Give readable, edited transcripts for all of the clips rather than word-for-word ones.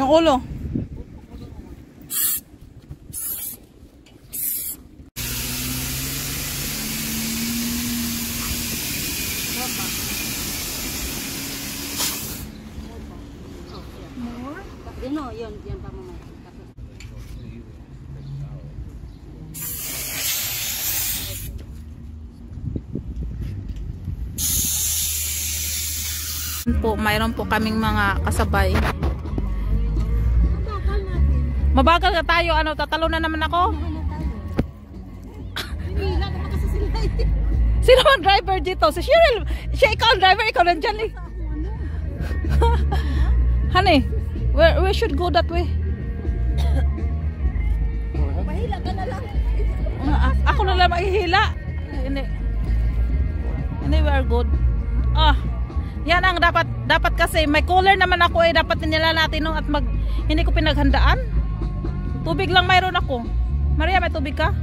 Yung ulo. Yun pa mo. Po, mayroon po kaming mga kasabay. Mabagal ka tayo, ano, tatalo na naman ako. Sino ang driver dito? Si Cheryl. Siya ikaw ang driver, ikaw nandyan eh. Honey, we should go that way. Mahila ka na lang. Ako na lang mahihila. Hindi. Hindi, we are good. Yan ang dapat kasi may cooler naman ako eh, dapat nila natin no, at hindi ko pinaghandaan. Tubig lang mayroon ako. Maria, may tubig ka?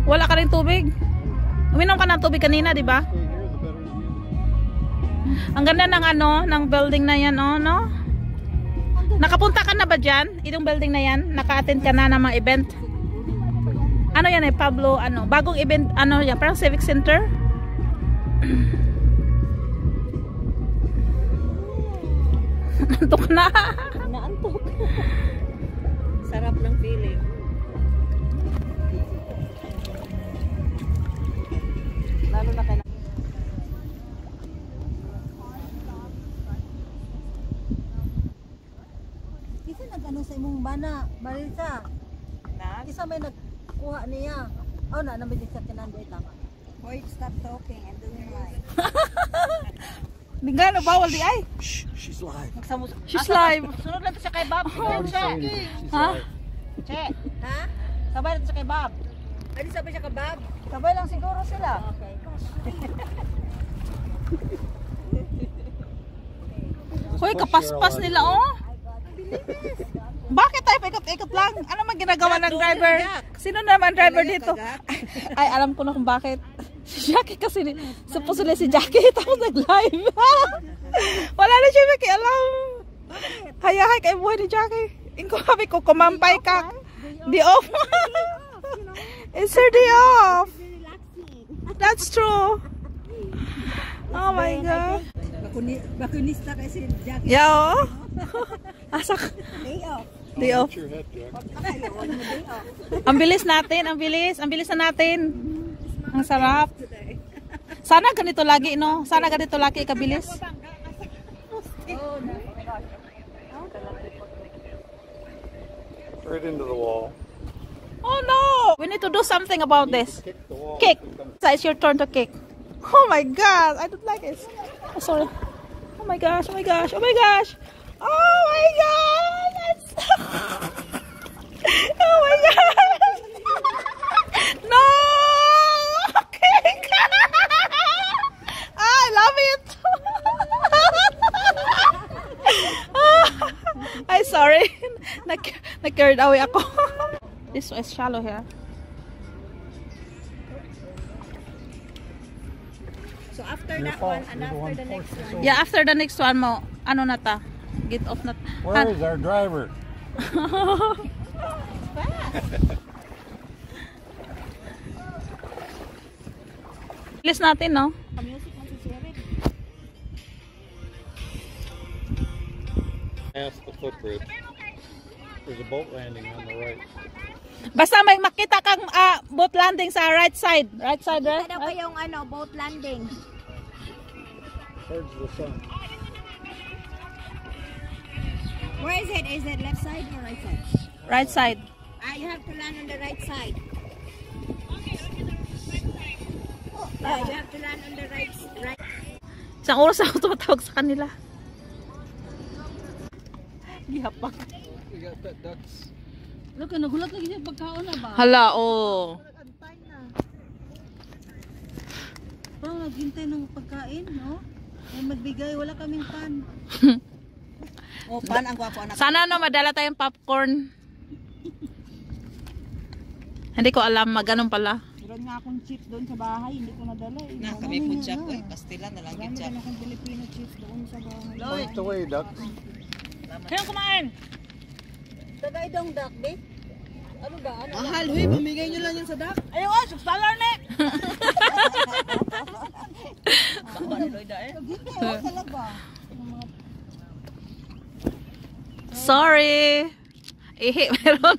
Wala ka rin tubig? Uminom ka ng tubig kanina, di ba? Ang ganda ng ano, ng building na yan, oh, no? Nakapunta ka na ba diyan? Itong building na yan, naka-attend ka na ng mga event. Ano yan eh, Pablo, ano, bagong event, ano yan, parang civic center. Naantok na. Naantok. Sarap ng feeling. Lalo na kaya. Isa nag-ano sa imong bana, Marisa. Isa may nagkuha niya. Oh, namin sa kinanday tama. Wait, stop talking and doing right. Bigla na bawal di ay. Shh, she's live. She's live. Sunod lang siya kay Bob. Ha? Che. Ha? Sabay lang siya kay Bob. Ano sabay siya kay Bob? Sabay lang siguro sila. Okay. Hoy, kapaspas nila oh. Bakit tayo paikot-ikot lang? Ano man ginagawa ng driver? Sino naman driver dito? Ay, alam ko na kung bakit. Si Jackie kasi, supposedly si Jackie, tapos nag-live. Wala na siya makialam. Hayahay kay buhay ni Jackie. Inko kami ko, kumampay ka. Di off. It's her day off. That's true. Oh my God. Bakunista kasi Jackie. Yo. Asak. Day off. Day off. Ang bilis natin, ang bilis na natin. Ang sarap. Sana ganito lagi, no? Sana ganito lagi kabilis. Right into the wall. Oh no! We need to do something about this. Kick. So it's your turn to kick. Oh my God! I don't like it. Oh, sorry. Oh my gosh! Oh my gosh! Oh my gosh! Oh my God! Oh my God! No! Kick! I love it. I'm sorry. Nag-carried away ako. This is shallow here. So after that one and after the next one. Yeah, after the next one mo, ano na ta? Get off na. Where is our driver? Bilis natin, no? Music man si Sherry. Past the footbridge. There's a boat landing on the right. Basta may makita kang boat landing sa right side. Right side, right? Ano ba yung ano, boat landing? Towards the sun. Where is it? Is it left side or right side? Right side. You have to land on the right side. Yeah, you have to land on the right. Isang oras ako tumatawag sa kanila. Gihapak. We got that ducks. Look, nagulat lagi siya pagkaon na ba? Hala, oh. Parang naghintay ng pagkain, no? Ay magbigay, wala kaming pan. Oh, pan ang gwapo anak. Sana no, madala tayong popcorn. Hindi ko alam, ganun pala. Meron nga akong chips doon sa bahay, hindi ko nadala eh. Na kami food shop, pastila na lang Marami ketchup. din akong Filipino chips doon sa bahay. Point the way, ducks. Sino kumain? Tagay dong dak, be. Ano ba? Ano? Mahal, huy, pamigay nyo lang yung sa dak. Ayaw nga, $6 na eh. Hindi, talaga. Sorry. Ihi, meron.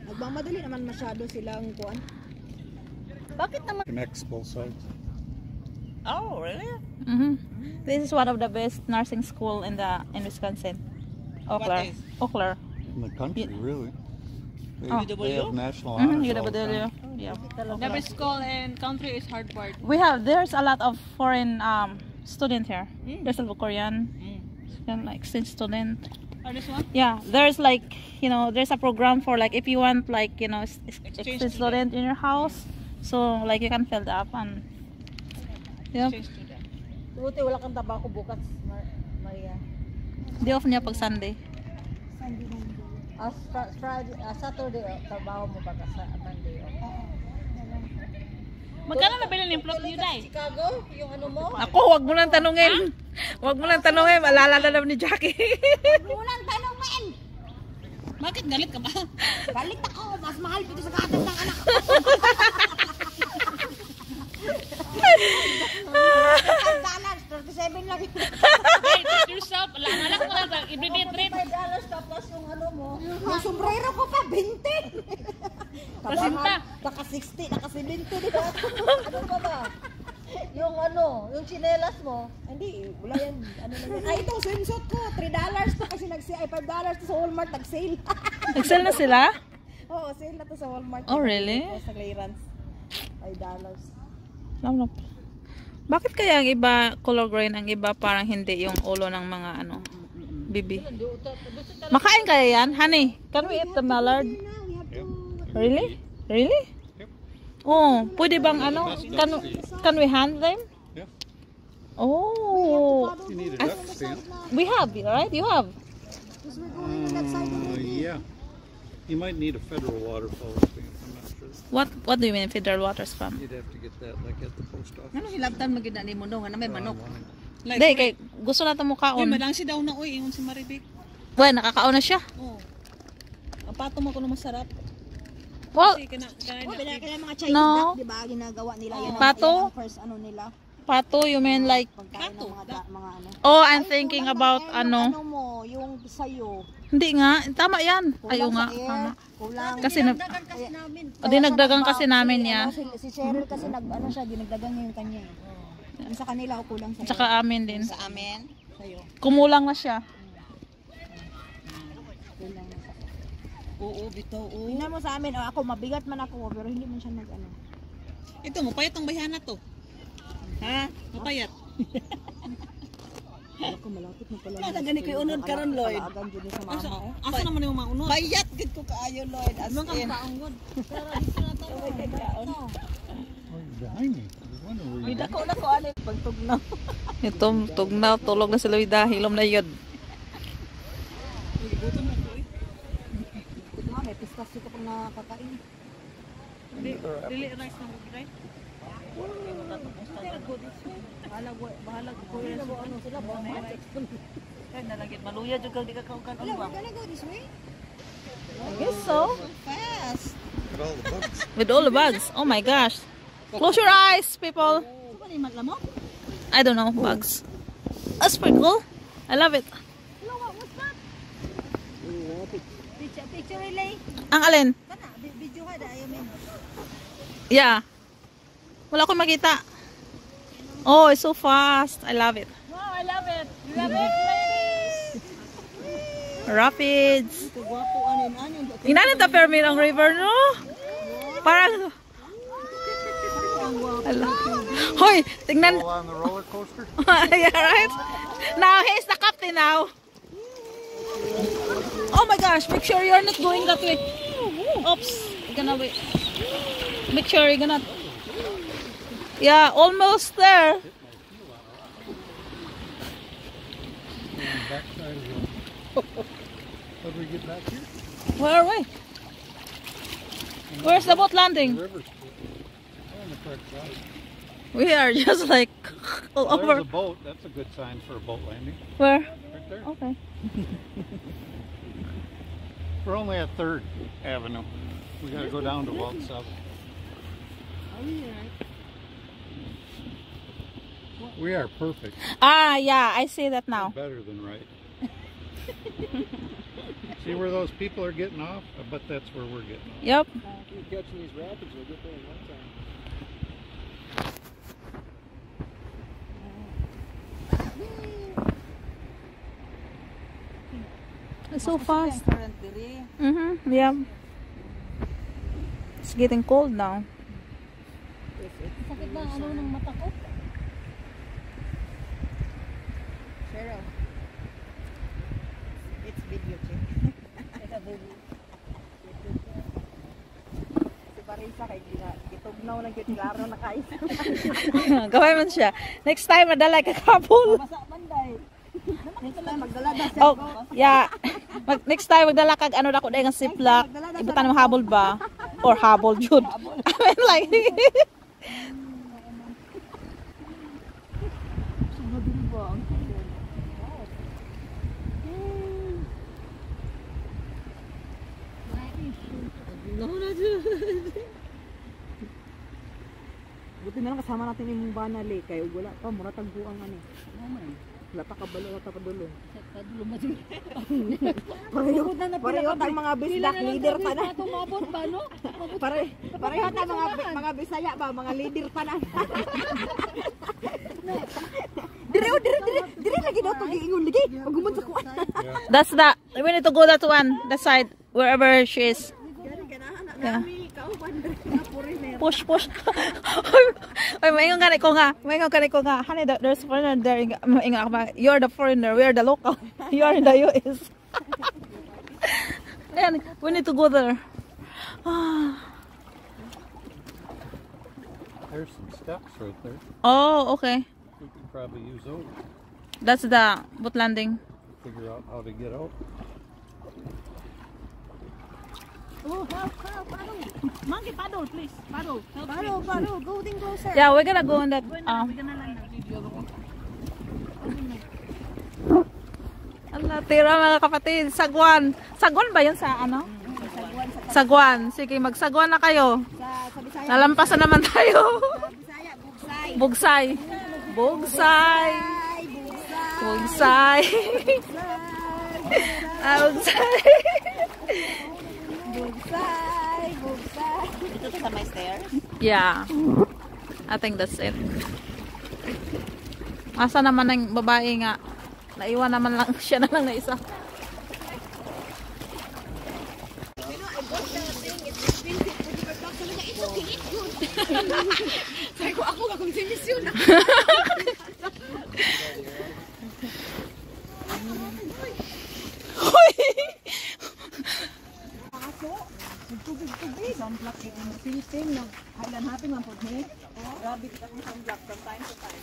Nagmamadali naman masyado silang kuan. Bakit naman? Connects both sides. Oh, really? This is one of the best nursing school in Wisconsin. Eau Claire. Eau Claire. In the country, really. They, Oh. they have national honors all the time. Yeah. The best school in country is Harvard. There's a lot of foreign students here. There's a lot of Korean, like exchange student. Oh, this one? Yeah, there's like, there's a program for like if you want like, exchange student in your house. So like you can fill it up and yeah. Exchange student. Buti wala kang tabako bukas, Maria. Day off niya pag Sunday. Friday, Saturday, trabaho mo ba sa Monday? Magkano nabili ng plot niyo, Day? Chicago? Yung ano mo? Ako, wag mo nang tanungin. Wag mo nang tanungin, maalala na naman ni Jackie. Unang tanong men! Bakit galit ka ba? Galit ako, mas mahal dito sa gatas ng anak ko. $37 lang. Hey, treat yourself. Anak mo lang, everyday treat. $45 tapos yung ano mo. Yung sombrero ko pa, 20. Kasinta. Naka 60, naka 70, di ba? Ano pa ba? Yung ano, yung chinelas mo. Hindi, wala yan. Ano na yan? Ay, itong swimsuit ko, $3 to kasi $5 to sa Walmart, nag-sale. Nag-sell na sila? Oo, sale na to sa Walmart. Oh, really? Sa clearance. $5. Alam na. Bakit kaya ang iba color green, ang iba parang hindi yung ulo ng mga bibi? Makain kaya yan? Honey, can we eat the mallard? Really? Really? Yep. Oh, pwede bang can we hand them? Yeah. Oh, You need a duck stand. we have, right? You have. Yeah. You might need a federal waterfall stand. I'm not sure. What do you mean federal water spam? You'd have to get that like at the post office. Ano hilabtan maganda ni mo nga na may manok. Like, Hindi, kay gusto na ito uy, mukaon. madang si daw na uy, ingon si Maribik. Well, nakakaon na siya. Oo. Ang pato mo ko na masarap. Well, Kasi Kaya mga Chinese No. duck, di ba? Ginagawa nila yan. Pato? Yan ang first ano nila. pato, you mean like, Pagkain ng mga ano. oh, I'm Ay, thinking kulang about ng air, yung ano. mo, yung sayo. Hindi nga, tama yan. Ayaw Kulang nga, sa air, tama. Kulang. Kasi Dinagdagan kasi namin. O, dinagdagan kasi namin si, niya. Si Cheryl kasi ano siya, dinagdagan niya yung kanya. Yung sa kanila o kulang sa Tsaka amin din. Sa amin, sayo. Kumulang na siya. Kulang na sa oo, bitaw, oo. Tingnan mo sa amin, ako mabigat man ako, pero hindi man siya nag-ano. Ito, mapayat ang bayhana to. Ha? Mapayat. Ako malapit na pala. Wala, gani kay unod karon, Lloyd. Agam dyan sa mama ko. Asa naman yung maunod? Bayat gid ko kaayo, Lloyd. As Ano kang in. kaungod? Pero dito na tayo. Oh, you're behind me. I was wondering where you were. Dako na ko ani pagtugnaw. Ito, tugnaw, tulog na sila wida, hilom na yun. Gutom na ko eh. May pistasyo ko pang nakakain. Dili rice ng bugray. Bahala ko rin sa ano sila ba? Kaya nalagyan maluya jud kag di ka kaukan ano ba? Gonna go this way? I guess so. Fast. Look at all the bugs. With all the bugs. Oh my gosh. Close your eyes, people. Ito ba ni madlamok? I don't know, bugs. That's pretty cool. I love it. Hello, what's that? Picture relay. Ang alin? Kana, video ka da ayamin. Yeah. Wala akong makita. Oh, it's so fast. I love it. Wow, I love it. You love it, ladies. Rapids. Gwapo anin. Tingnan ta Fermin ang river, no? Parang... Hello. Hoy, tingnan. Go on the roller coaster. Yeah, right? Now, he's the captain now. Oh my gosh, make sure you're not going that way. Oops. You're gonna wait. Make sure you're gonna... Yeah, almost there. Backside of the... How do we get back here? Where are we? Where's the boat landing? The river's on the correct side. We are just like All Well, over. there's a boat. That's a good sign for a boat landing. Where? Right there. Okay. We're only at 3rd Avenue. We gotta go down to Walt 7. We are perfect. Ah, yeah, I see that now. Better than right. See where those people are getting off? I bet that's where we're getting off. Yep. Catching these rapids, we'll get there in one time. It's so fast. Yeah. It's getting cold now. Sakit na ano ng mata ko. Cheryl. It's video check. Si Parisa kay gitugnaw lang gyud klaro na kay. Gawin man siya. Next time, madala ka kabul. Basa manday. Next time magdala na Oh, yeah. Next time, magdala kag ano na ko dahil ng siplak. Ibutan mo habol ba? Or habol, yun. I mean, like... Buti na lang kasama natin yung banali kay wala pa mura tagbuang ano. Wala pa kabalo, wala pa dulo. Pareho tang mga bisdak leader pa na. Tumabot ba no? Pareho tang mga Bisaya ba, mga leader pa na. Dire lagi daw pag iingon lagi. Pagumon sa kuan. That's the... We need to go that one. That side. Wherever she is. Yeah. Push, push. Ay, maingon ka ko nga. Maingon ka ko nga. Honey, there's a foreigner there. Maingon ako ba, you're the foreigner. We are the local. You are in the US. Ayan, we need to go there. There's some steps right there. Oh, okay. We could probably use those. That's the boat landing. Figure out how to get out. Oh, help, paddle. Monkey paddle, please. Paddle. Paddle, go din closer. Yeah, we're gonna go on that. Ala, tira mga kapatid. Sagwan. Sagwan ba yun sa ano? Sagwan. Sige, magsagwan na kayo. Sa Bisaya. Nalampasan naman tayo. Bisaya, bugsay. Bugsay. Bugsay. Bugsay. Bugsay. Bugsay. Dito sa may stairs. Yeah. I think that's it. Asa naman ng babae nga. Naiwan naman lang siya na lang na isa. Sabi ko ako akong sinisyon na. Tubig-tubig. Sunblock it in the Philippines. Nag-highland hopping ang paghe. Grabe kita kong sunblock from time to time.